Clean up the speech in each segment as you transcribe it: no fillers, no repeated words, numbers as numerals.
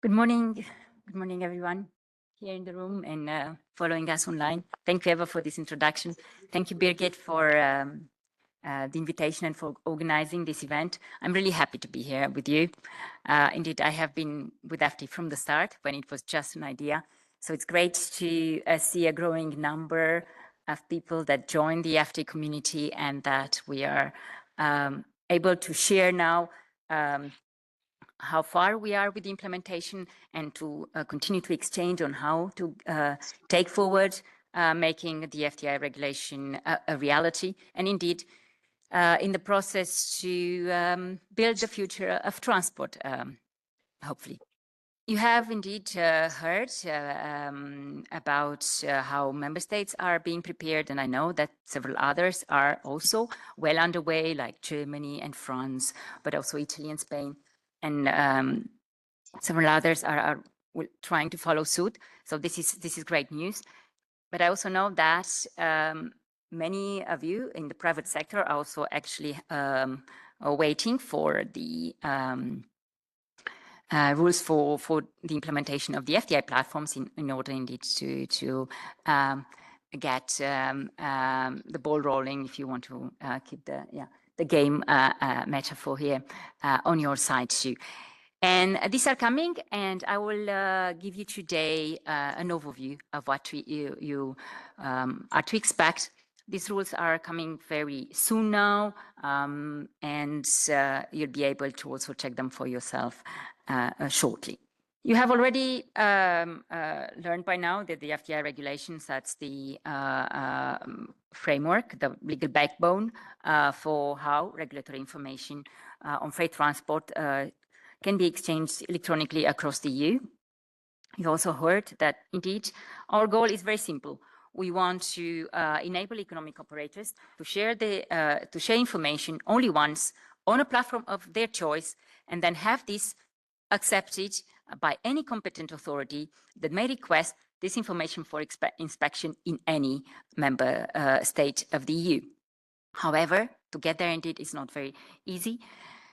Good morning. Good morning, everyone here in the room and following us online. Thank you, Eva, for this introduction. Thank you, Birgit, for the invitation and for organizing this event. I'm really happy to be here with you. Indeed, I have been with eFTI from the start when it was just an idea. So it's great to see a growing number of people that join the eFTI community and that we are able to share now how far we are with the implementation and to continue to exchange on how to take forward making the eFTI regulation a reality, and indeed in the process to build the future of transport, hopefully. You have indeed heard about how member states are being prepared, and I know that several others are also well underway, like Germany and France, but also Italy and Spain. And several others are trying to follow suit. So this is great news. But I also know that many of you in the private sector are also actually are waiting for the rules for the implementation of the eFTI platforms in order indeed to get the ball rolling, if you want to keep the game metaphor here on your side too. And these are coming, and I will give you today an overview of what you are to expect. These rules are coming very soon now, and you'll be able to also check them for yourself shortly. You have already learned by now that the eFTI regulation sets the framework, the legal backbone for how regulatory information on freight transport can be exchanged electronically across the EU. You also heard that indeed our goal is very simple. We want to enable economic operators to share information only once on a platform of their choice, and then have this accepted by any competent authority that may request this information for inspection in any member state of the EU. However, to get there indeed is not very easy.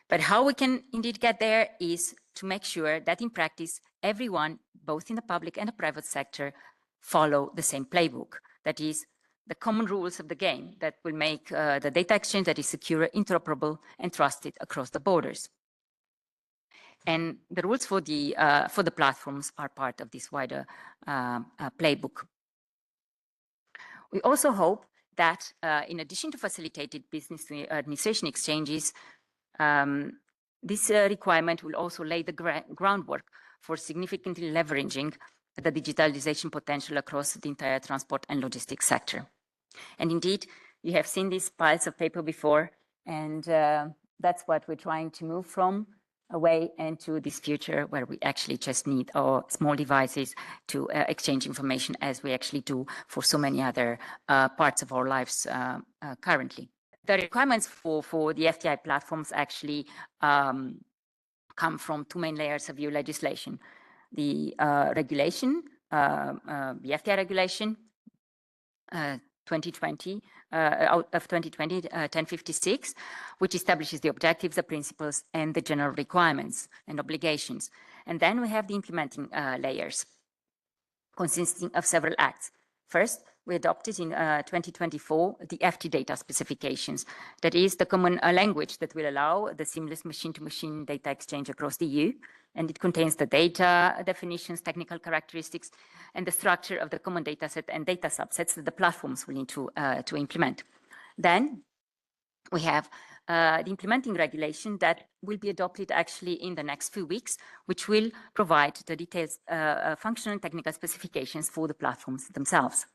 But how we can indeed get there is to make sure that in practice, everyone, both in the public and the private sector, follow the same playbook. That is, the common rules of the game that will make the data exchange that is secure, interoperable, and trusted across the borders. And the rules for the platforms are part of this wider playbook. We also hope that in addition to facilitated business to administration exchanges, this requirement will also lay the groundwork for significantly leveraging the digitalization potential across the entire transport and logistics sector. And indeed, you have seen these piles of paper before, and that's what we're trying to move from away into this future where we actually just need our small devices to exchange information as we actually do for so many other parts of our lives currently. The requirements for the eFTI platforms actually come from two main layers of EU legislation. The regulation, the eFTI regulation 2020, out of 2020, 1056, which establishes the objectives, the principles, and the general requirements and obligations. And then we have the implementing layers, consisting of several acts. First, we adopted in 2024 the eFTI data specifications. That is the common language that will allow the seamless machine-to-machine data exchange across the EU. And it contains the data definitions, technical characteristics, and the structure of the common data set and data subsets that the platforms will need to implement. Then we have the implementing regulation that will be adopted actually in the next few weeks, which will provide the detailed functional and technical specifications for the platforms themselves.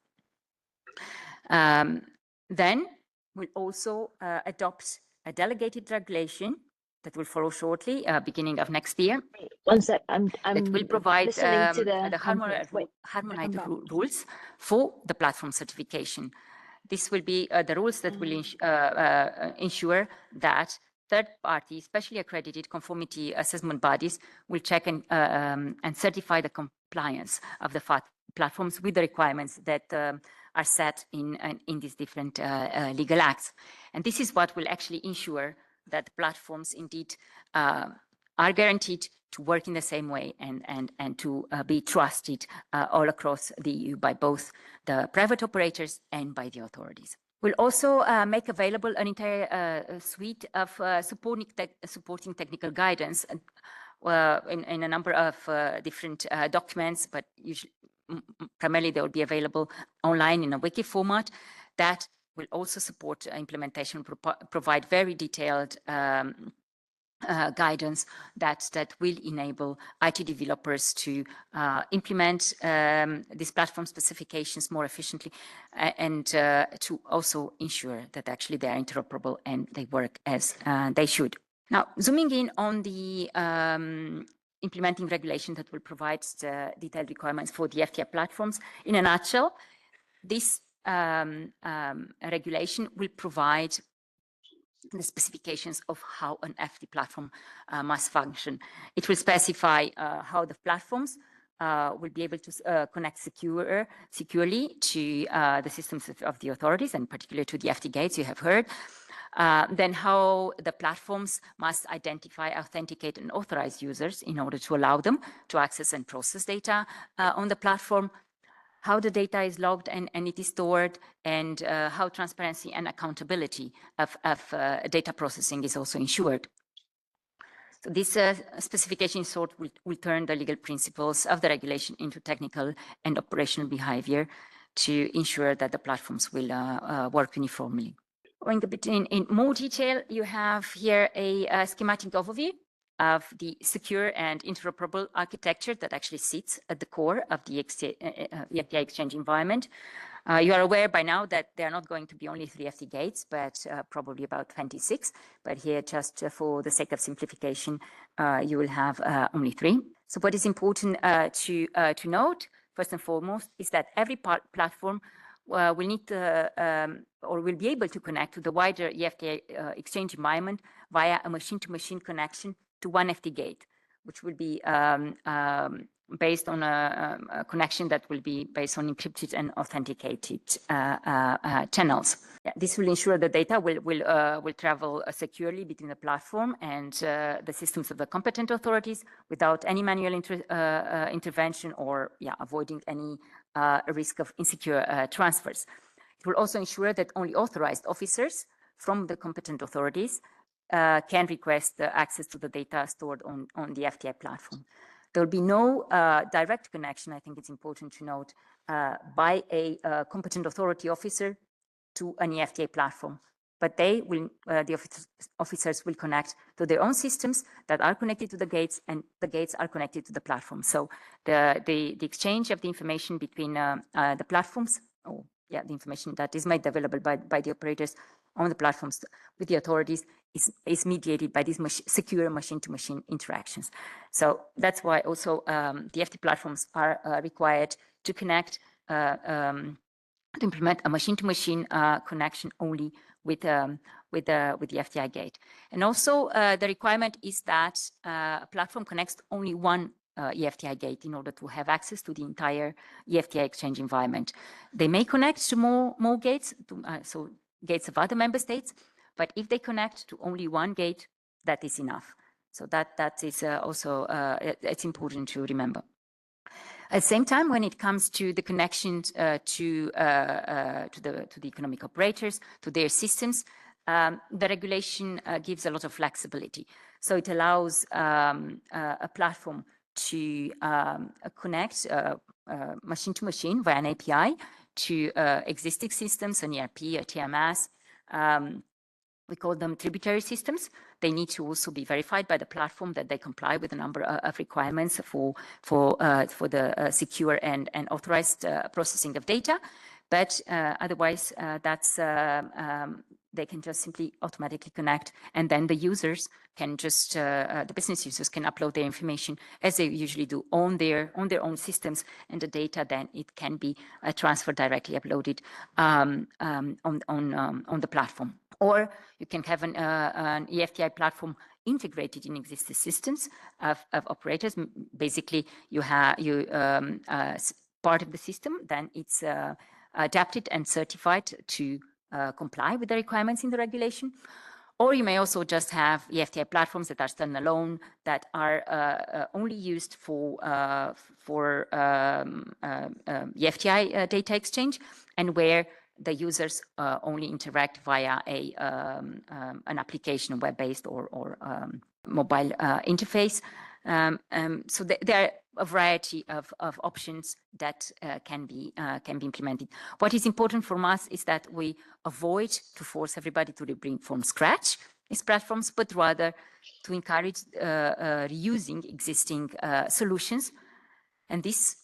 Then we'll also adopt a delegated regulation that will follow shortly, beginning of next year. One sec, I'm that will provide listening to the harmonized rules for the platform certification. This will be the rules that will ensure that third party, especially accredited conformity assessment bodies, will check and certify the compliance of the platforms with the requirements that are set in these different legal acts. And this is what will actually ensure that platforms indeed are guaranteed to work in the same way and to be trusted all across the EU by both the private operators and by the authorities. We'll also make available an entire suite of supporting technical guidance in a number of different documents, but usually, primarily they will be available online in a wiki format that will also support implementation, provide very detailed guidance that will enable IT developers to implement these platform specifications more efficiently and to also ensure that actually they are interoperable and they work as they should. Now, zooming in on the implementing regulation that will provide the detailed requirements for the eFTI platforms, in a nutshell, this regulation will provide the specifications of how an eFTI platform must function. It will specify how the platforms will be able to connect securely to the systems of the authorities, and particularly to the eFTI gates you have heard. Then how the platforms must identify, authenticate, and authorize users in order to allow them to access and process data on the platform, how the data is logged and it is stored, and how transparency and accountability of data processing is also ensured. So this specification sort will turn the legal principles of the regulation into technical and operational behavior to ensure that the platforms will work uniformly. Going a bit in more detail, you have here a schematic overview of the secure and interoperable architecture that actually sits at the core of the eFTI exchange environment. You are aware by now that there are not going to be only 3 eFTI gates, but probably about 26. But here, just for the sake of simplification, you will have only 3. So what is important to note, first and foremost, is that every platform will need or will be able to connect to the wider eFTI exchange environment via a machine-to-machine connection to one eFTI gate, which will be based on a connection that will be based on encrypted and authenticated channels. Yeah, this will ensure the data will travel securely between the platform and the systems of the competent authorities without any manual intervention or avoiding any risk of insecure transfers. It will also ensure that only authorized officers from the competent authorities can request access to the data stored on the eFTI platform. There will be no direct connection, I think it's important to note, by a competent authority officer to an eFTI platform, but they will, the officers will connect to their own systems that are connected to the gates, and the gates are connected to the platform. So the exchange of the information between the platforms, the information that is made available by the operators on the platforms with the authorities is mediated by these secure machine-to-machine interactions. So that's why also the eFTI platforms are required to connect, to implement a machine-to-machine connection only with the eFTI gate. And also the requirement is that a platform connects only one eFTI gate in order to have access to the entire eFTI exchange environment. They may connect to more gates, so gates of other member states, but if they connect to only one gate, that is enough. So that is also it's important to remember. At the same time, when it comes to the connections to the economic operators, to their systems, the regulation gives a lot of flexibility. So it allows a platform to connect machine to machine via an API to existing systems, an ERP, a TMS. We call them tributary systems. They need to also be verified by the platform that they comply with a number of requirements for the secure and authorized processing of data. But otherwise, that's they can just simply automatically connect, and then the users can just the business users can upload their information as they usually do on their own systems, and the data then it can be transferred directly, uploaded on the platform. Or you can have an eFTI platform integrated in existing systems of operators. Basically, you have part of the system, then it's adapted and certified to comply with the requirements in the regulation. Or you may also just have eFTI platforms that are standalone, that are only used for eFTI data exchange, and where the users only interact via an application, web-based or mobile interface. So there are a variety of options that can be implemented. What is important for us is that we avoid to force everybody to rebuild from scratch these platforms, but rather to encourage reusing existing solutions, and this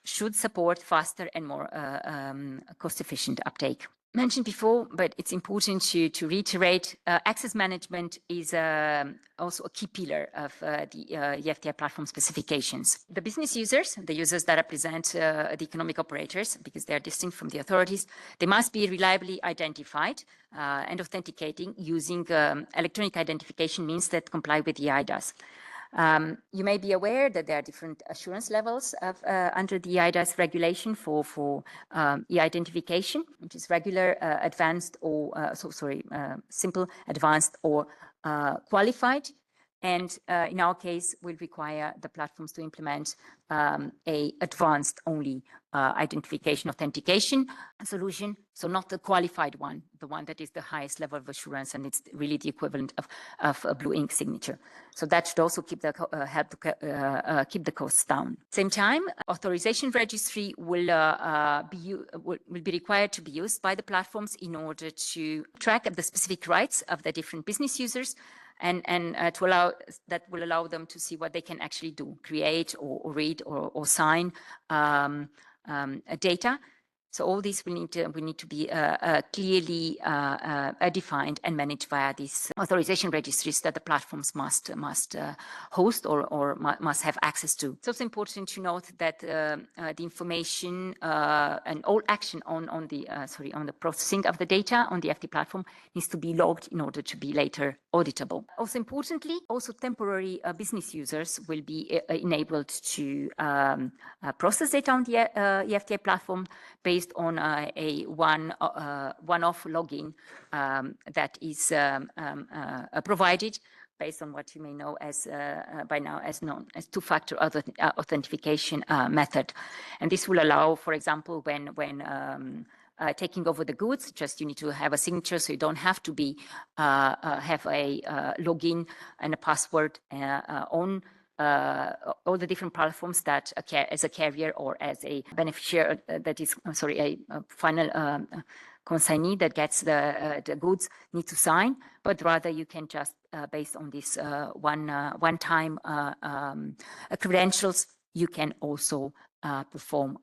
should support faster and more cost-efficient uptake. Mentioned before, but it's important to reiterate, access management is also a key pillar of the eFTI platform specifications. The business users, the users that represent the economic operators, because they are distinct from the authorities, they must be reliably identified and authenticating using electronic identification means that comply with the eIDAS. You may be aware that there are different assurance levels of, under the eIDAS regulation for e-identification, which is regular, advanced, or simple, advanced, or qualified. And in our case, we'll require the platforms to implement a advanced only identification authentication solution. So not the qualified one, the one that is the highest level of assurance, and it's really the equivalent of a blue ink signature. So that should also keep the help to keep the costs down. Same time, authorization registry will be required to be used by the platforms in order to track the specific rights of the different business users, and that will allow them to see what they can actually do, create or read or sign data. So all these we need to be clearly defined and managed via these authorization registries that the platforms must host or must have access to. So it's important to note that the information and all action on the processing of the data on the eFTI platform needs to be logged in order to be later auditable. Also importantly, also temporary business users will be enabled to process data on the eFTI platform based on a one-off login that is provided based on what you may know as by now as known as two-factor authentication method. And this will allow, for example, when taking over the goods, just you need to have a signature, so you don't have to be have a login and a password on all the different platforms that as a carrier or as a beneficiary that is a final consignee that gets the goods need to sign, but rather you can just based on this one-time credentials, you can also perform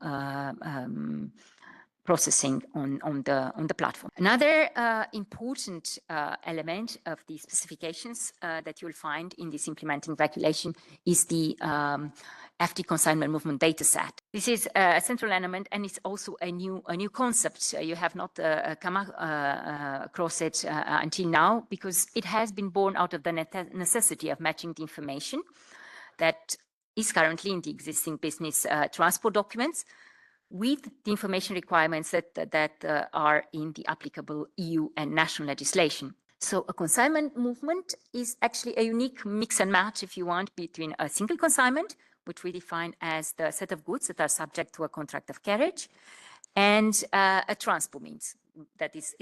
processing on the platform. Another important element of the specifications that you'll find in this implementing regulation is the eFTI consignment movement data set. This is a central element, and it's also a new concept. You have not come across it until now, because it has been born out of the necessity of matching the information that is currently in the existing business transport documents with the information requirements that are in the applicable EU and national legislation. So a consignment movement is actually a unique mix and match, if you want, between a single consignment, which we define as the set of goods that are subject to a contract of carriage, and a transport means that is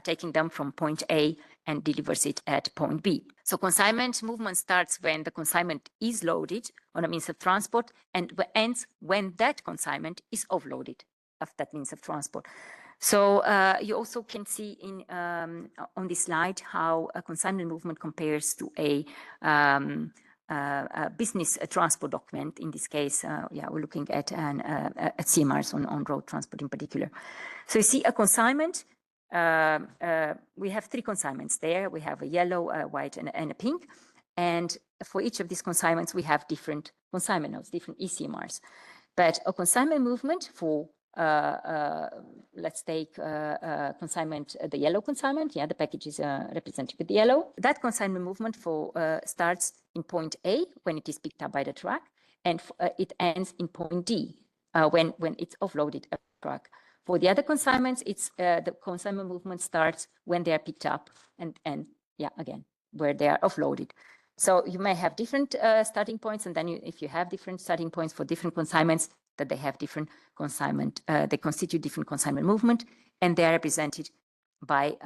taking them from point A and delivers it at point B. So consignment movement starts when the consignment is loaded on a means of transport and ends when that consignment is offloaded of that means of transport. So you also can see on this slide how a consignment movement compares to a business transport document. In this case, we're looking at CMRs on road transport in particular. So you see a consignment. We have three consignments there. We have a yellow, a white, and a pink. And for each of these consignments, we have different consignment nodes, different eCMRs. But a consignment movement for let's take consignment, the yellow consignment. The package is represented with the yellow. That consignment movement starts in point A when it is picked up by the truck, and it ends in point D when it's offloaded a truck. For the other consignments, it's the consignment movement starts when they are picked up and again, where they are offloaded. So you may have different starting points, and then if you have different starting points for different consignments, that they have different consignment, they constitute different consignment movement, and they are represented by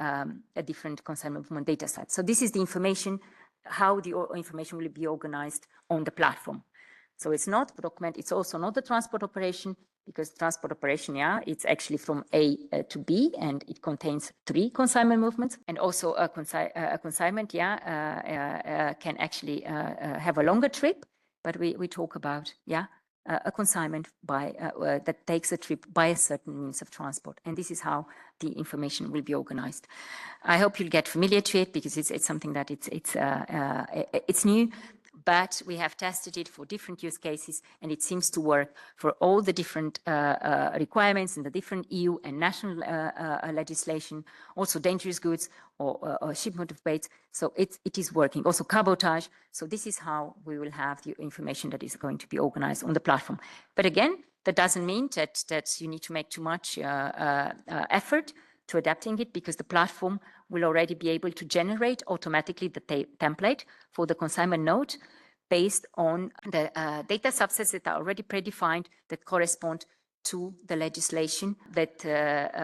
a different consignment movement data set. So this is the information, how the information will be organized on the platform. So it's not document, it's also not the transport operation, because transport operation, it's actually from A to B, and it contains 3 consignment movements. And also a consignment, can actually have a longer trip, but we talk about, a consignment by that takes a trip by a certain means of transport. And this is how the information will be organized. I hope you'll get familiar to it, because it's something that it's new. But we have tested it for different use cases, and it seems to work for all the different requirements in the different EU and national legislation, also dangerous goods or shipment of weights. So it is working. Also cabotage. So this is how we will have the information that is going to be organized on the platform. But again, that doesn't mean that you need to make too much effort to adapting it, because the platform will already be able to generate automatically the template for the consignment node based on the data subsets that are already predefined, that correspond to the legislation that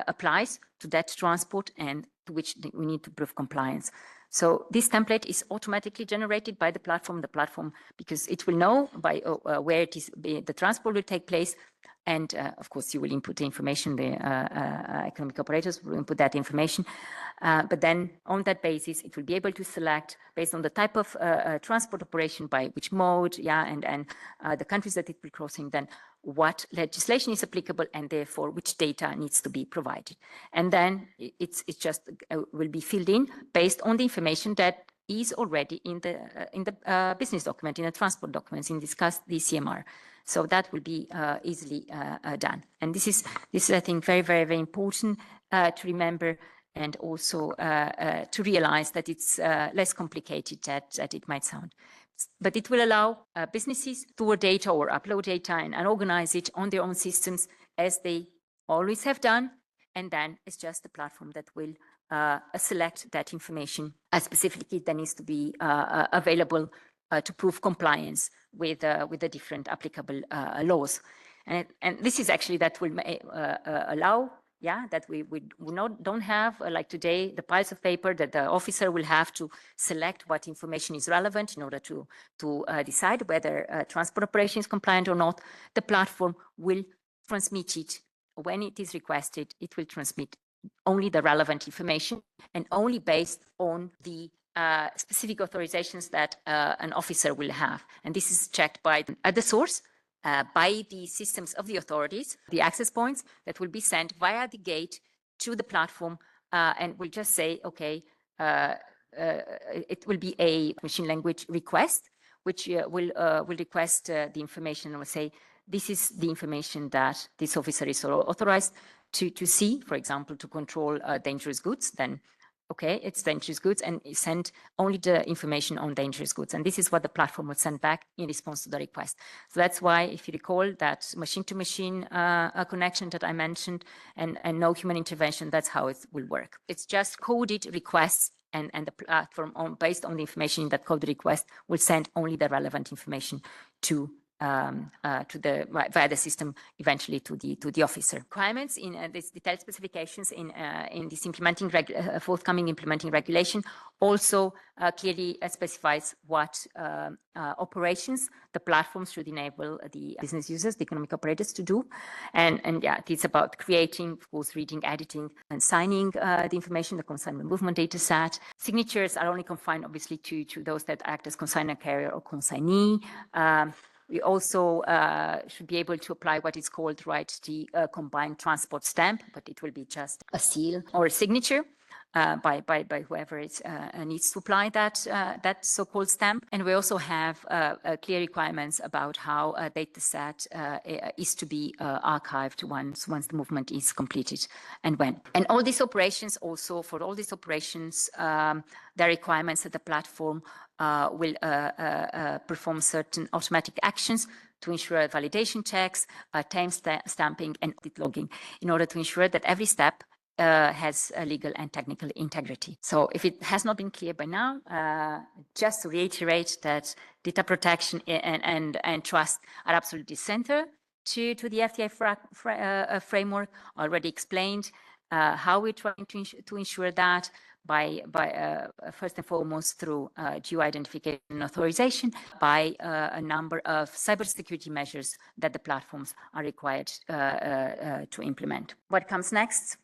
applies to that transport and to which we need to prove compliance. So this template is automatically generated by the platform, because it will know by where it is, the transport will take place. And of course, you will input the information, the economic operators will input that information. But then on that basis, it will be able to select based on the type of transport operation, by which mode, and the countries that it will be crossing, then what legislation is applicable, and therefore which data needs to be provided. And then it's just will be filled in based on the information that is already in the business document, in the transport documents, in this case, the CMR. So that will be easily done. And this is I think very, very, very important to remember, and also to realize that it's less complicated that it might sound. But it will allow businesses to store data or upload data and organize it on their own systems, as they always have done. And then it's just the platform that will select that information specifically that needs to be available to prove compliance with the different applicable laws. And this is actually that will allow, that we don't have, like today, the piles of paper that the officer will have to select what information is relevant in order to decide whether transport operation is compliant or not. The platform will transmit it when it is requested. It will transmit only the relevant information, and only based on the specific authorizations that an officer will have. And this is checked at the source by the systems of the authorities, the access points that will be sent via the gate to the platform, and will just say, okay, it will be a machine language request, which will request the information, and will say, this is the information that this officer is authorized to see, for example, to control dangerous goods. Then, okay, it's dangerous goods, and send only the information on dangerous goods. And this is what the platform will send back in response to the request. So that's why, if you recall, that machine-to-machine connection that I mentioned, and no human intervention, that's how it will work. It's just coded requests, and the platform, based on the information in that coded request, will send only the relevant information via the system, eventually to the officer. Requirements in these detailed specifications in this forthcoming implementing regulation also clearly specifies what operations the platforms should enable the business users, the economic operators, to do. And it's about creating, of course, reading, editing, and signing the information, the consignment movement data set. Signatures are only confined, obviously, to those that act as consignor carrier or consignee. We also should be able to apply what is called, the combined transport stamp, but it will be just a seal or a signature by whoever needs to apply that so-called stamp. And we also have clear requirements about how a data set is to be archived once the movement is completed, and when. And all these operations, also for all these operations, there are requirements that the platform will perform certain automatic actions to ensure validation checks, time stamping, and logging, in order to ensure that every step has a legal and technical integrity. So if it has not been clear by now, just to reiterate that data protection and trust are absolutely central to the eFTI framework. Already explained how we're trying to ensure that by first and foremost through due identification and authorization, by a number of cybersecurity measures that the platforms are required to implement. What comes next?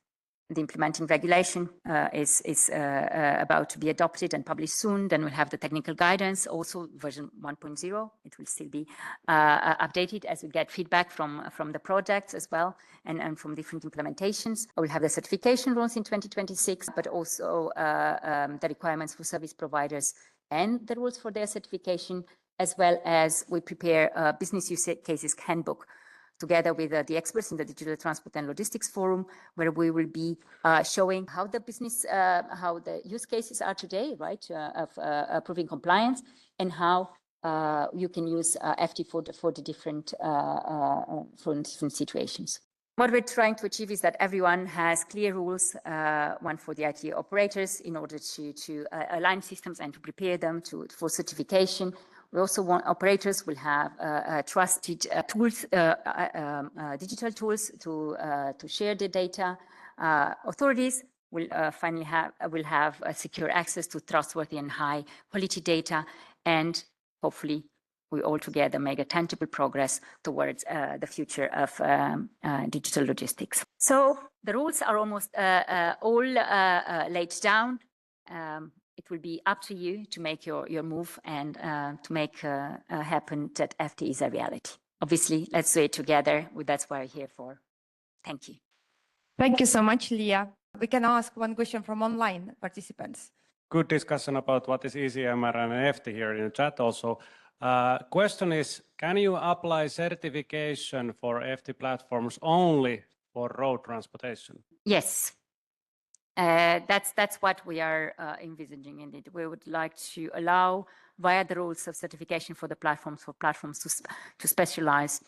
The implementing regulation is about to be adopted and published soon. Then we'll have the technical guidance, also version 1.0. It will still be updated as we get feedback from the projects as well and from different implementations. We'll have the certification rules in 2026, but also the requirements for service providers and the rules for their certification, as well as we prepare a business use cases handbook together with the experts in the Digital Transport and Logistics Forum, where we will be showing how the business, how the use cases are today, right, of proving compliance, and how you can use FT for the different situations. What we're trying to achieve is that everyone has clear rules, one for the IT operators, in order to align systems and to prepare them for certification. We also want operators will have trusted tools, digital tools to share the data. Authorities will finally have secure access to trustworthy and high quality data, and hopefully we all together make a tangible progress towards the future of digital logistics. So the rules are almost all laid down. It will be up to you to make your move and to make happen that FT is a reality. Obviously, let's do it together. That's what we're here for. Thank you. Thank you so much, Lia. We can ask one question from online participants. Good discussion about what is ECMR and FT here in the chat also. Question is, can you apply certification for FT platforms only for road transportation? Yes. That's what we are envisaging indeed. We would like to allow via the rules of certification for platforms to specialize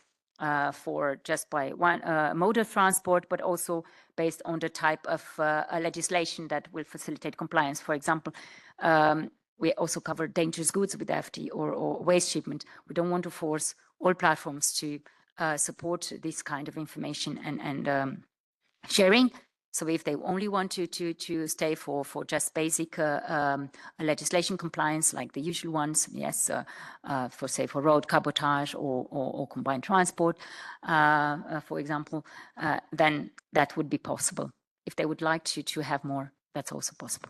for just by one mode of transport, but also based on the type of legislation that will facilitate compliance. For example, we also cover dangerous goods with FT or waste shipment. We don't want to force all platforms to support this kind of information and sharing. So if they only want to stay for just basic legislation compliance, like the usual ones, yes, for road cabotage or combined transport, for example, then that would be possible. If they would like to have more, that's also possible.